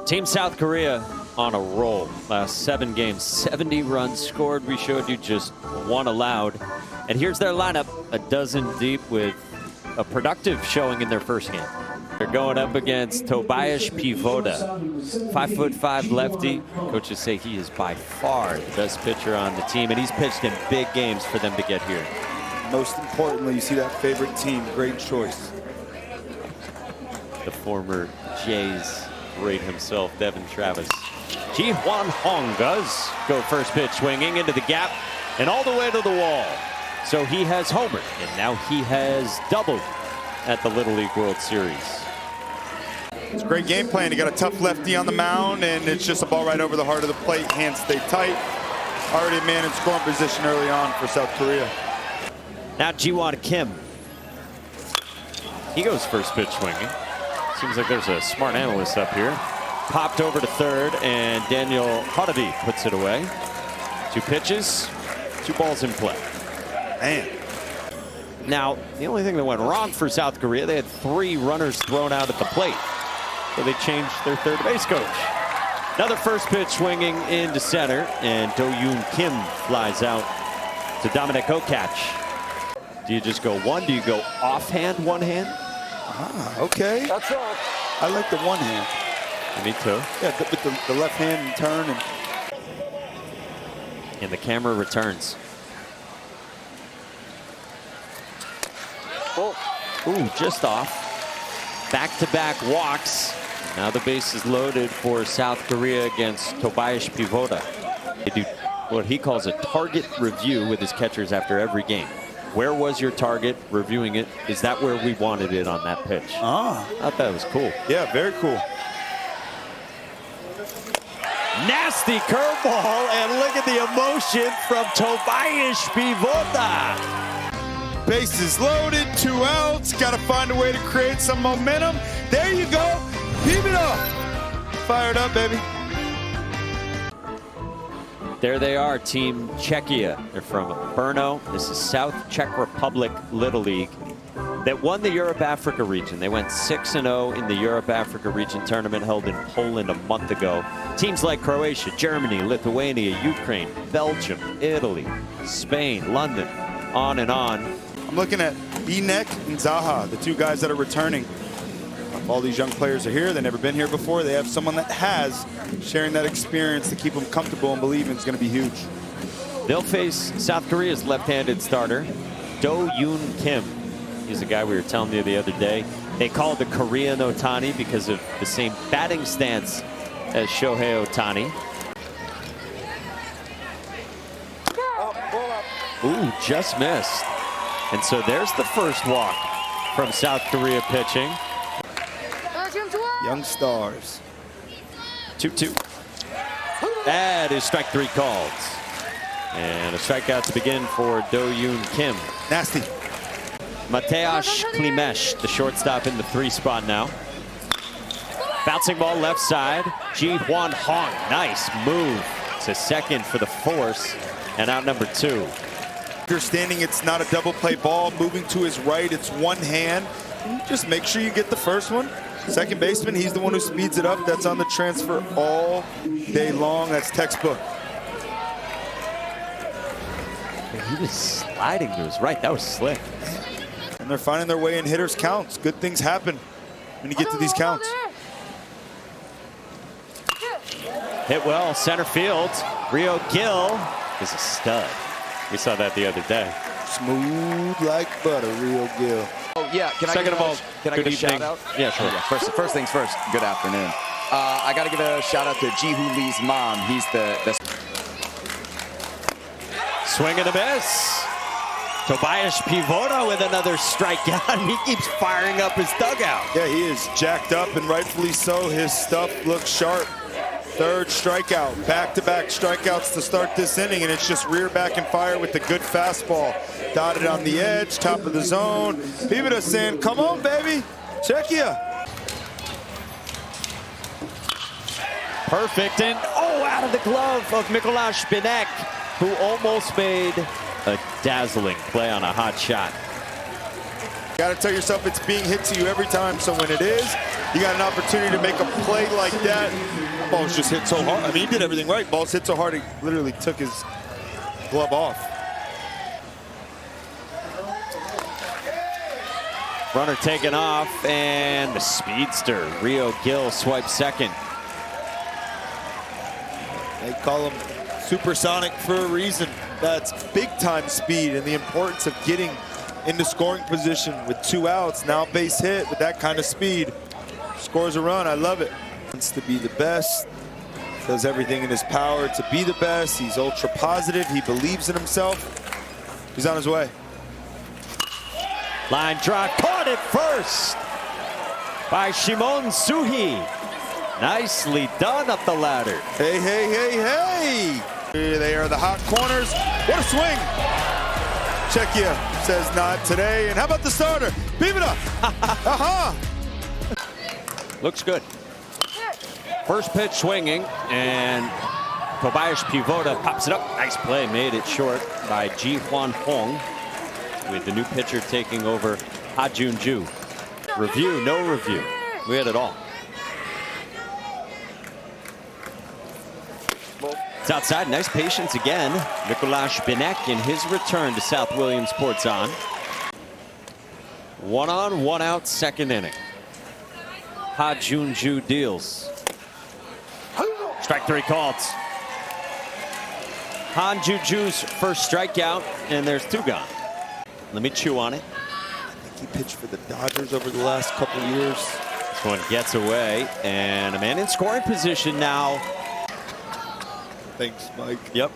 Team South Korea on a roll. Last 7 games, 70 runs scored. We showed you just 1 allowed. And here's their lineup, a dozen deep with a productive showing in their first game. They're going up against Tobias Pivoda, 5'5" lefty. Coaches say he is by far the best pitcher on the team, and he's pitched in big games for them to get here. Most importantly, you see that favorite team, great choice. The former Jays great himself, Devin Travis. Ji-Hwan Hong does go first pitch swinging into the gap and all the way to the wall. So he has homered, and now he has doubled at the Little League World Series. It's a great game plan. You got a tough lefty on the mound, and it's just a ball right over the heart of the plate. Hands stay tight. Already a man in scoring position early on for South Korea. Now Ji-Hwan Kim. He goes first pitch swinging. Seems like there's a smart analyst up here. Popped over to third, and Daniel Hottovy puts it away. 2 pitches, 2 balls in play. Man. Now, the only thing that went wrong for South Korea, they had 3 runners thrown out at the plate. So they changed their third base coach. Another first pitch swinging into center, and Do-Yoon Kim flies out to Dominic Okatch. Do you just go one? Do you go offhand, one hand? Ah, okay. That's all. I like the one hand. Me too. Yeah, with the left hand and turn. And the camera returns. Oh. Ooh, just off. Back-to-back walks. Now the base is loaded for South Korea against Tobias Pivoda. They do what he calls a target review with his catchers after every game. Where was your target? Reviewing it. Is that where we wanted it on that pitch? Ah. I thought that was cool. Yeah, very cool. Nasty curveball, and look at the emotion from Tobias Pivoda. Bases loaded, 2 outs. Got to find a way to create some momentum. There you go. Keep it up. Fired up, baby. There they are, Team Czechia. They're from Brno. This is South Czech Republic Little League that won the Europe-Africa region. They went 6-0 in the Europe-Africa region tournament held in Poland a month ago. Teams like Croatia, Germany, Lithuania, Ukraine, Belgium, Italy, Spain, London, on and on. I'm looking at Binek and Zaha, the 2 guys that are returning. All these young players are here. They've never been here before. They have someone that has, sharing that experience to keep them comfortable and believing it's going to be huge. They'll face South Korea's left-handed starter, Do-Yoon Kim. He's the guy we were telling you the other day. They call it the Korean Ohtani because of the same batting stance as Shohei Ohtani. Ooh, just missed. And so there's the first walk from South Korea pitching. Young stars. 2-2. That is strike 3 called. And a strikeout to begin for Do-Yoon Kim. Nasty. Mateusz Klimesh, the shortstop in the 3 spot now. Bouncing ball left side. Ji-Hwan Hong, nice move to second for the force. And out number 2. Understanding it's not a double play ball, moving to his right, it's one hand. Just make sure you get the first one. Second baseman, he's the one who speeds it up. That's on the transfer all day long. That's textbook. He was sliding to his right. That was slick. And they're finding their way in hitters' counts. Good things happen when you get to these counts. Hit well, center field. Rio Gil is a stud. We saw that the other day. Smooth like butter, Rio Gil. Oh, yeah, can I give a shout out? Yeah, sure. Yeah. First things first, good afternoon. I got to give a shout out to Ji-Hoo Lee's mom. He's the Swing and a miss. Tobias Pivoda with another strikeout. He keeps firing up his dugout. Yeah, he is jacked up, and rightfully so. His stuff looks sharp. 3rd strikeout, back-to-back strikeouts to start this inning, and it's just rear back and fire with the good fastball. Dotted on the edge, top of the zone. Pivoda saying, come on, baby, Czechia. Perfect, and out of the glove of Mikuláš Binek, who almost made a dazzling play on a hot shot. Got to tell yourself it's being hit to you every time, so when it is, You got an opportunity to make a play like that. The ball's just hit so hard. I mean, he did everything right. Ball's hit so hard, he literally took his glove off. Runner taken off, and the speedster, Rio Gil, swipes second. They call him supersonic for a reason. That's big-time speed and the importance of getting into scoring position with 2 outs. Now base hit with that kind of speed. Scores a run. I love it. Wants to be the best. Does everything in his power to be the best. He's ultra positive. He believes in himself. He's on his way. Line drive, caught it first by Shimon Suhi. Nicely done up the ladder. Hey, hey, hey, hey. Here they are, the hot corners. What a swing. Czechia says not today. And how about the starter? Pivota. Aha. Looks good. First pitch swinging, and Tobias Pivota pops it up. Nice play, made it short by Ji Hwan Hong, with the new pitcher taking over Ha Jun-ju. Review, no review. We had it all. It's outside, nice patience again. Nicolas Binek in his return to South Williamsport on. 1 on, 1 out, second inning. Ha Jun-ju deals. Strike 3 called. Han Juju's first strikeout, and there's 2 gone. Let me chew on it. I think he pitched for the Dodgers over the last couple years. This one gets away, and a man in scoring position now. Thanks, Mike. Yep.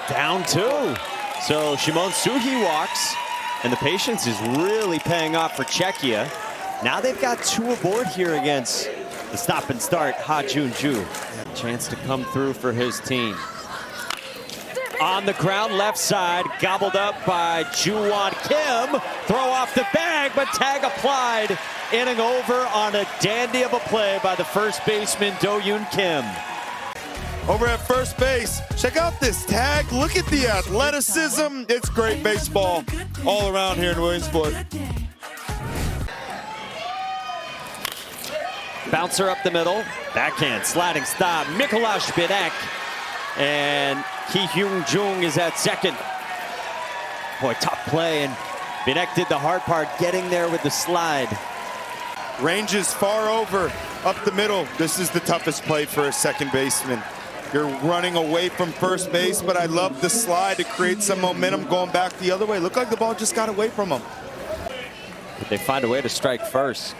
Down 2. So Shimon Suhi walks, and the patience is really paying off for Czechia. Now they've got 2 aboard here against the stop and start Ha Jun-ju. Chance to come through for his team. On the ground, left side, gobbled up by Ju-Won Kim. Throw off the bag, but tag applied. Inning over on a dandy of a play by the first baseman, Do-Yoon Kim. Over at first base, check out this tag. Look at the athleticism. It's great baseball all around here in Williamsport. Bouncer up the middle, backhand, sliding stop, Nicolas Binek. And Ki Hyung Jung is at second. Boy, tough play, and Binek did the hard part, getting there with the slide. Ranges far over, up the middle. This is the toughest play for a second baseman. You're running away from first base, but I love the slide to create some momentum going back the other way. Looked like the ball just got away from him. But they find a way to strike first.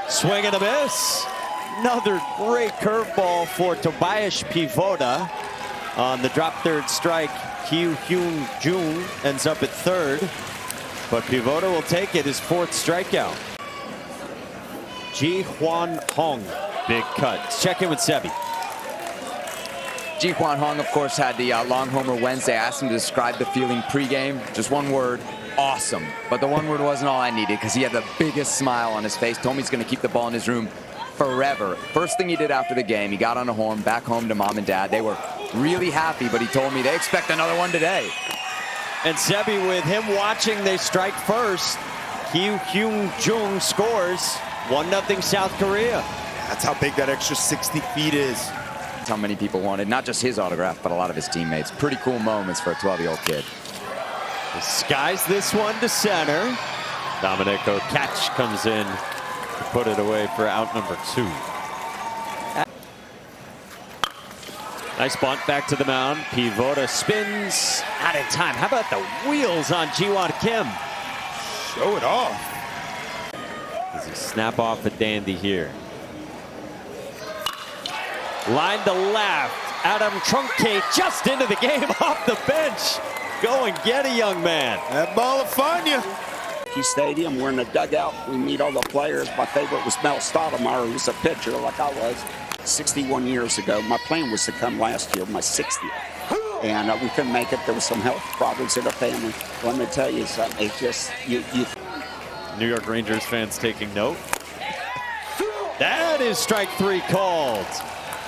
Swing and a miss. Another great curveball for Tobias Pivota on the drop third strike. Ki Hyun Jung ends up at third, but Pivota will take it, his 4th strikeout. Ji Hwan Hong, big cut. Let's check in with Sebi. Ji Hwan Hong, of course, had the long homer Wednesday. I asked him to describe the feeling pregame. Just one word: awesome. But the one word wasn't all I needed, because he had the biggest smile on his face. Told me he's going to keep the ball in his room forever. First thing he did after the game, he got on a horn back home to mom and dad. They were really happy, but he told me they expect another one today. And Sebi, with him watching, they strike first. Ki Hyun Jung scores. 1-0 South Korea. That's how big that extra 60 feet is. That's how many people wanted not just his autograph, but a lot of his teammates. Pretty cool moments for a 12-year-old kid. Skies this one to center. Domenico catch comes in to put it away for out number 2. Nice bunt back to the mound. Pivota spins out in time. How about the wheels on Ji-Won Kim? Show it off. Does he snap off the dandy here? Line to left. Adam Trunkate just into the game off the bench. Go and get a young man. That ball will find you. Stadium, we're in the dugout. We meet all the players. My favorite was Mel Stoudemire, who's a pitcher like I was 61 years ago. My plan was to come last year, my 60th. And we couldn't make it. There was some health problems in the family. Let me tell you something. It's just, New York Rangers fans taking note. That is strike 3 called.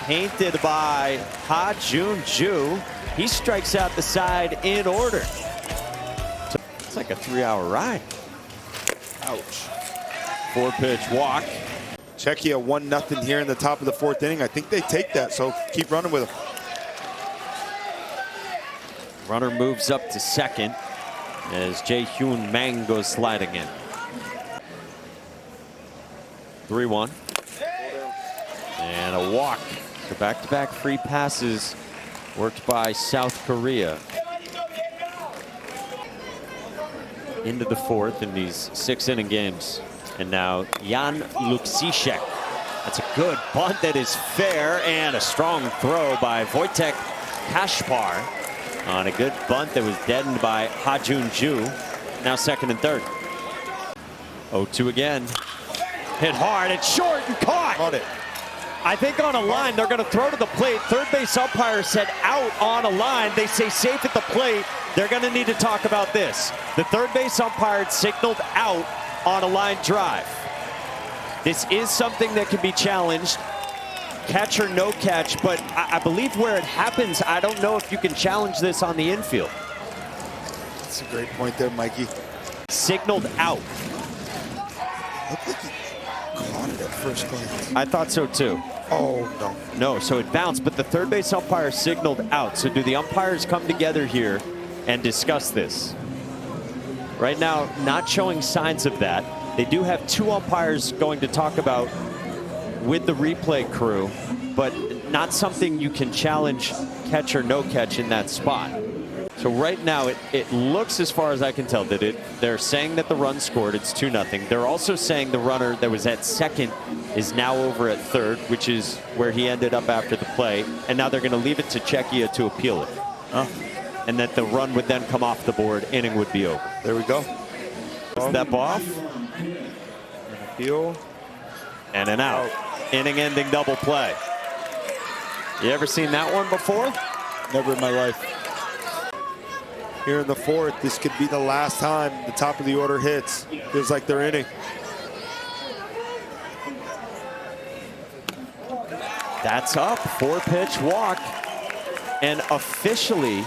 Painted by Ha Jun-ju. He strikes out the side in order. It's like a 3-hour ride. Ouch. 4-pitch walk. Czechia 1-0 here in the top of the 4th inning. I think they take that, so keep running with them. Runner moves up to second as Jae-Hyun Mang goes sliding in. 3-1. And a walk. So back-to-back free passes worked by South Korea. Into the 4th in these 6-inning games. And now Jan Luksicek. That's a good bunt that is fair, and a strong throw by Wojtek Kaszpar on a good bunt that was deadened by Ha Jun-ju. Now 2nd and 3rd. 0-2 again. Hit hard, it's short and caught. Caught it. I think on a line, they're going to throw to the plate. Third base umpire said out on a line. They say safe at the plate. They're going to need to talk about this. The third base umpire signaled out on a line drive. This is something that can be challenged. Catch or no catch, but I believe where it happens, I don't know if you can challenge this on the infield. That's a great point there, Mikey. Signaled out. Looked like he caught it at first glance. I thought so too. Oh, no. No, so it bounced, but the third base umpire signaled out. So do the umpires come together here and discuss this? Right now, not showing signs of that. They do have 2 umpires going to talk about with the replay crew, but not something you can challenge catch or no catch in that spot. So right now, it looks, as far as I can tell, that they're saying that the run scored, it's 2-0. They're also saying the runner that was at second is now over at third, which is where he ended up after the play. And now they're going to leave it to Czechia to appeal it. And that the run would then come off the board, inning would be over. There we go. Step off. Appeal. And an out. Inning-ending double play. You ever seen that one before? Never in my life. Here in the 4th, this could be the last time the top of the order hits. Feels like they're inning. That's up. 4-pitch walk. And officially,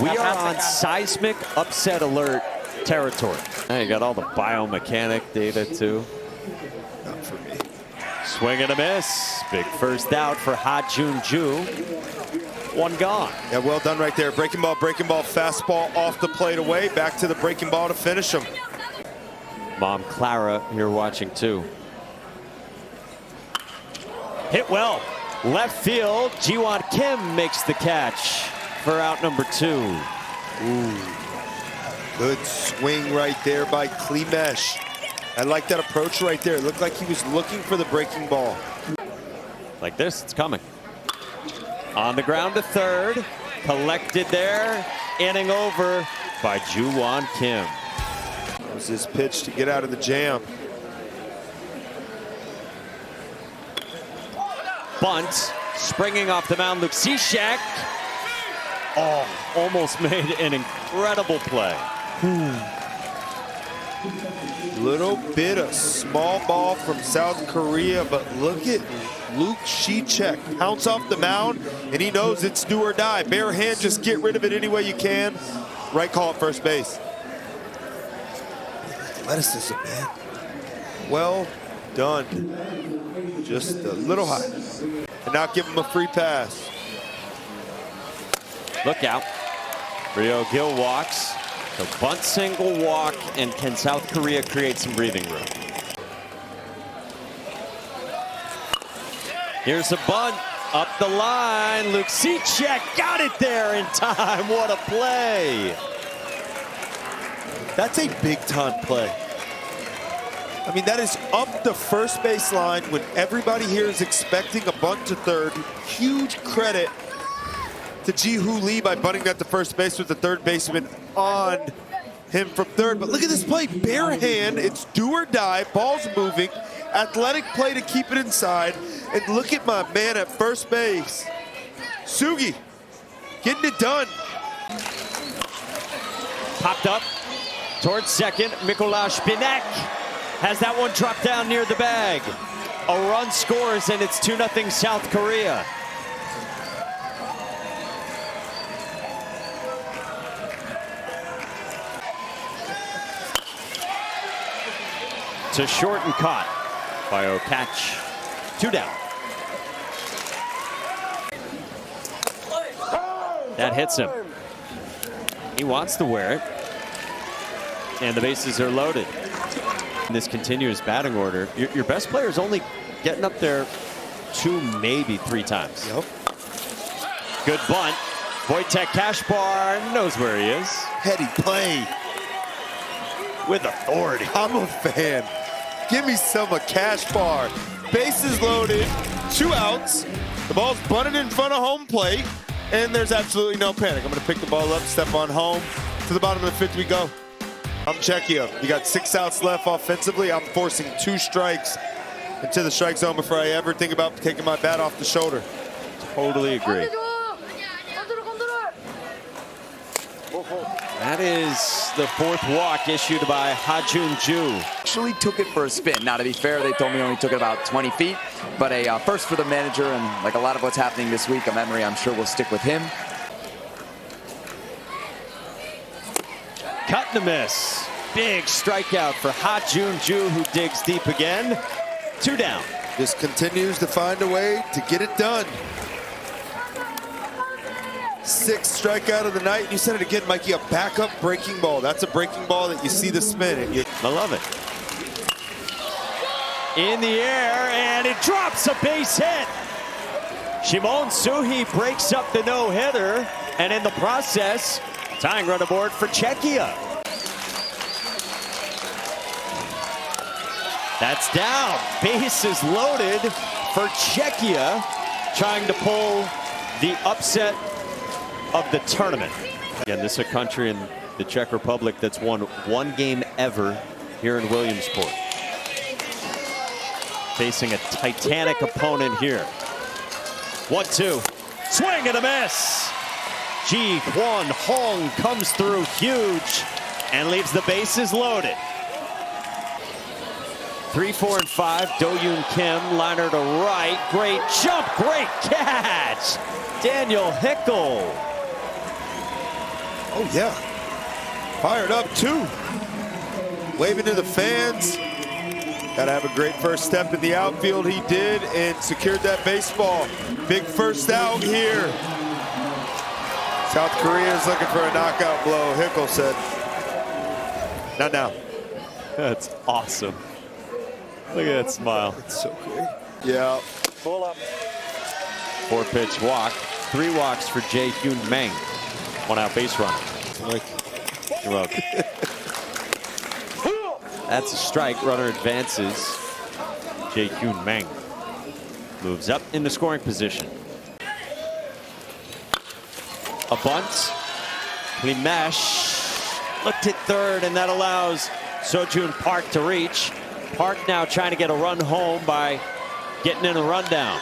we are on seismic upset alert territory. Now you got all the biomechanic data too. Not for me. Swing and a miss. Big first out for Ha Jun-ju. 1 gone. Yeah, well done right there. Breaking ball, fastball off the plate away. Back to the breaking ball to finish him. Mom Clara here watching too. Hit well. Left field. Ji-won Kim makes the catch for out number 2. Ooh. Good swing right there by Klimesh. I like that approach right there. It looked like he was looking for the breaking ball. Like this, it's coming. On the ground to third. Collected there. Inning over by Ji-won Kim. That was his pitch to get out of the jam. Bunt. Springing off the mound, Luksicek. Oh, almost made an incredible play. Little bit of small ball from South Korea, but look at Luksicek. Pounce off the mound, and he knows it's do or die. Bare hand, just get rid of it any way you can. Right call at first base. Athleticism, man. Well done. Just a little high. And now give him a free pass. Look out. Rio Gil walks. So bunt, single, walk, and can South Korea create some breathing room? Here's a bunt up the line. Luksicek got it there in time. What a play. That's a big time play. I mean, that is up the first base line when everybody here is expecting a bunt to third. Huge credit to Ji-Hoo Lee by bunting that to first base with the third baseman on him from third. But look at this play, bare hand, it's do or die, ball's moving, athletic play to keep it inside. And look at my man at first base. Sugi, getting it done. Popped up towards second. Mikolas Binek has that one dropped down near the bag. A run scores, and it's 2-0 South Korea. to short and caught by Okach. 2 down. That hits him. He wants to wear it. And the bases are loaded. In this continuous batting order, your best player is only getting up there 2, maybe 3 times. Yep. Good bunt. Wojtek Kaszpar knows where he is. Heady play. With authority. I'm a fan. Give me some of Kaszpar. Bases loaded, 2 outs. The ball's bunted in front of home plate, and there's absolutely no panic. I'm going to pick the ball up, step on home. To the bottom of the 5th we go. I'm Czechia. You got 6 outs left offensively. I'm forcing 2 strikes into the strike zone before I ever think about taking my bat off the shoulder. Totally agree. That is the 4th walk issued by Ha-Jun Ju. Actually took it for a spin. Now, to be fair, they told me only took it about 20 feet, but a first for the manager, and like a lot of what's happening this week, a memory I'm sure will stick with him. Cut and a miss. Big strikeout for Ha-Jun Ju, who digs deep again. 2 down. Just continues to find a way to get it done. 6th strikeout of the night. You said it again, Mikey, a backup breaking ball. That's a breaking ball that you see the spin. I love it. In the air, and it drops a base hit. Shimon Suhi breaks up the no-hitter, and in the process, tying run aboard for Czechia. That's down. Bases loaded for Czechia, trying to pull the upset of the tournament. Again, this is a country in the Czech Republic that's won 1 game ever here in Williamsport. Facing a titanic opponent here. 1-2. Swing and a miss. Ji Hwan Hong comes through huge and leaves the bases loaded. 3, 4, and 5. Do-Yoon Kim, liner to right. Great jump, great catch. Daniel Hickel. Oh, yeah. Fired up, too. Waving to the fans. Got to have a great first step in the outfield. He did, and secured that baseball. Big first out here. South Korea is looking for a knockout blow, Hickel said. Not now. That's awesome. Look at that smile. It's so great. Yeah. Pull up. 4-pitch walk. 3 walks for Jae Hyun Meng. 1 out base runner. You're welcome. That's a strike. Runner advances. Jae Hyun Meng moves up into scoring position. A bunt. Clean mesh. Looked at third, and that allows Sojun Park to reach. Park now trying to get a run home by getting in a rundown.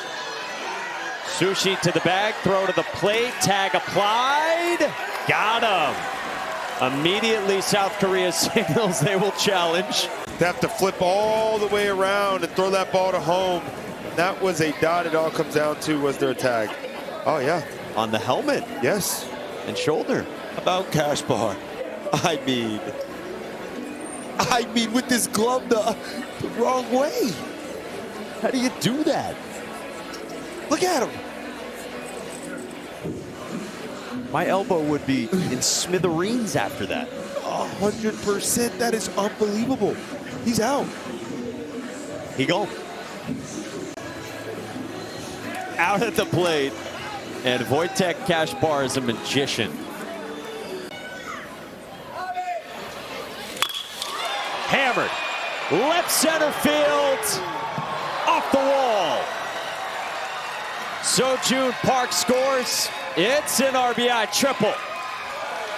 Sushi to the bag, throw to the plate, tag applied. Got him. Immediately South Korea signals they will challenge. They have to flip all the way around and throw that ball to home. That was a dot. It all comes down to, was there a tag? Oh, yeah. On the helmet. Yes. And shoulder. About Kaszpar. I mean, with this glove the wrong way. How do you do that? Look at him. My elbow would be in smithereens after that. 100%. That is unbelievable. He's out. He gone. Out at the plate. And Wojtek Kaszpar is a magician. Hammered. Left center field. Off the wall. Sojun Park scores. It's an RBI triple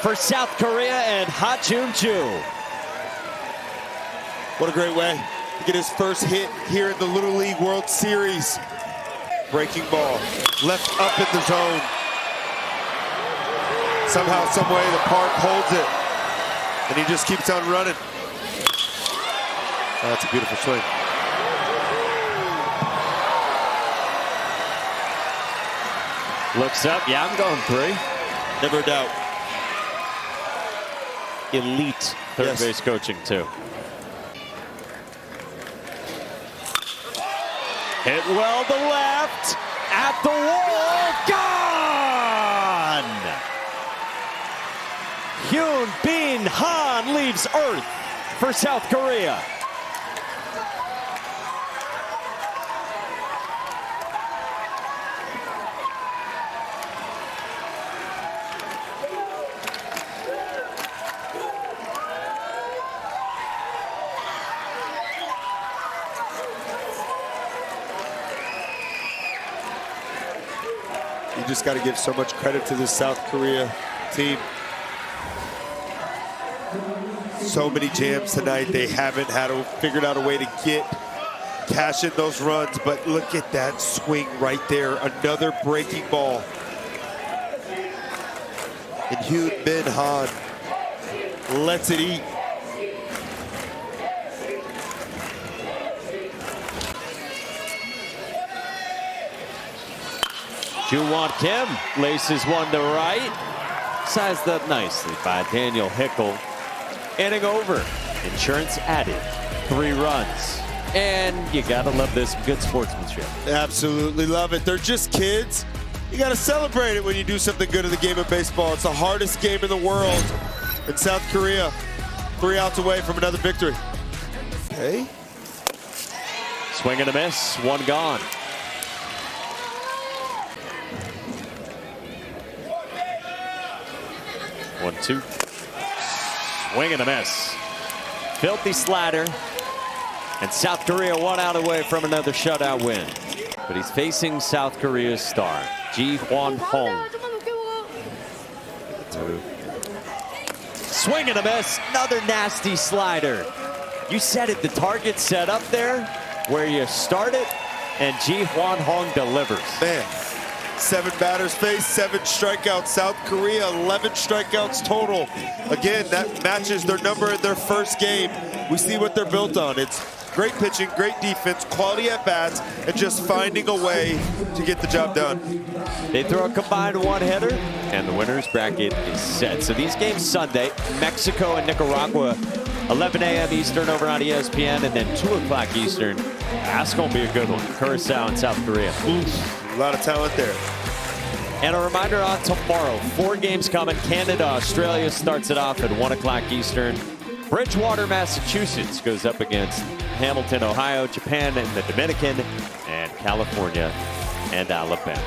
for South Korea and Ha-Jun Ju. What a great way to get his first hit here in the Little League World Series. Breaking ball, left up in the zone. Somehow, some way, the Park holds it, and he just keeps on running. Oh, that's a beautiful swing. Looks up. Yeah, I'm going 3. Never a doubt. Elite third base coaching, too. Hit well to left. At the wall. Gone! Hyun Bin Han leaves Earth for South Korea. You just got to give so much credit to this South Korea team. So many jams tonight. They haven't figured out a way to cash in those runs, but look at that swing right there. Another breaking ball. And Hyun Bin Han lets it eat. Juwon Kim laces one to right. Sized up nicely by Daniel Hickel. Inning over. Insurance added. 3 runs. And you gotta love this good sportsmanship. Absolutely love it. They're just kids. You gotta celebrate it when you do something good in the game of baseball. It's the hardest game in the world. In South Korea, 3 outs away from another victory. Okay. Swing and a miss. 1 gone. One, 2. Swing and a miss. Filthy slider. And South Korea 1 out away from another shutout win. But he's facing South Korea's star, Ji-Hwan Hong. Swing and a miss. Another nasty slider. You said it. The target set up there where you start it, and Ji-Hwan Hong delivers. Man. 7 batters faced, 7 strikeouts. South Korea, 11 strikeouts total. Again, that matches their number in their first game. We see what they're built on. It's great pitching, great defense, quality at bats, and just finding a way to get the job done. They throw a combined 1-hitter, and the winner's bracket is set. So these games Sunday, Mexico and Nicaragua, 11 a.m. Eastern over on ESPN, and then 2 o'clock Eastern. That's going to be a good one. Curaçao and South Korea. A lot of talent there. And a reminder on tomorrow, 4 games coming. Canada, Australia starts it off at 1 o'clock Eastern. Bridgewater, Massachusetts goes up against Hamilton, Ohio, Japan and the Dominican, and California and Alabama.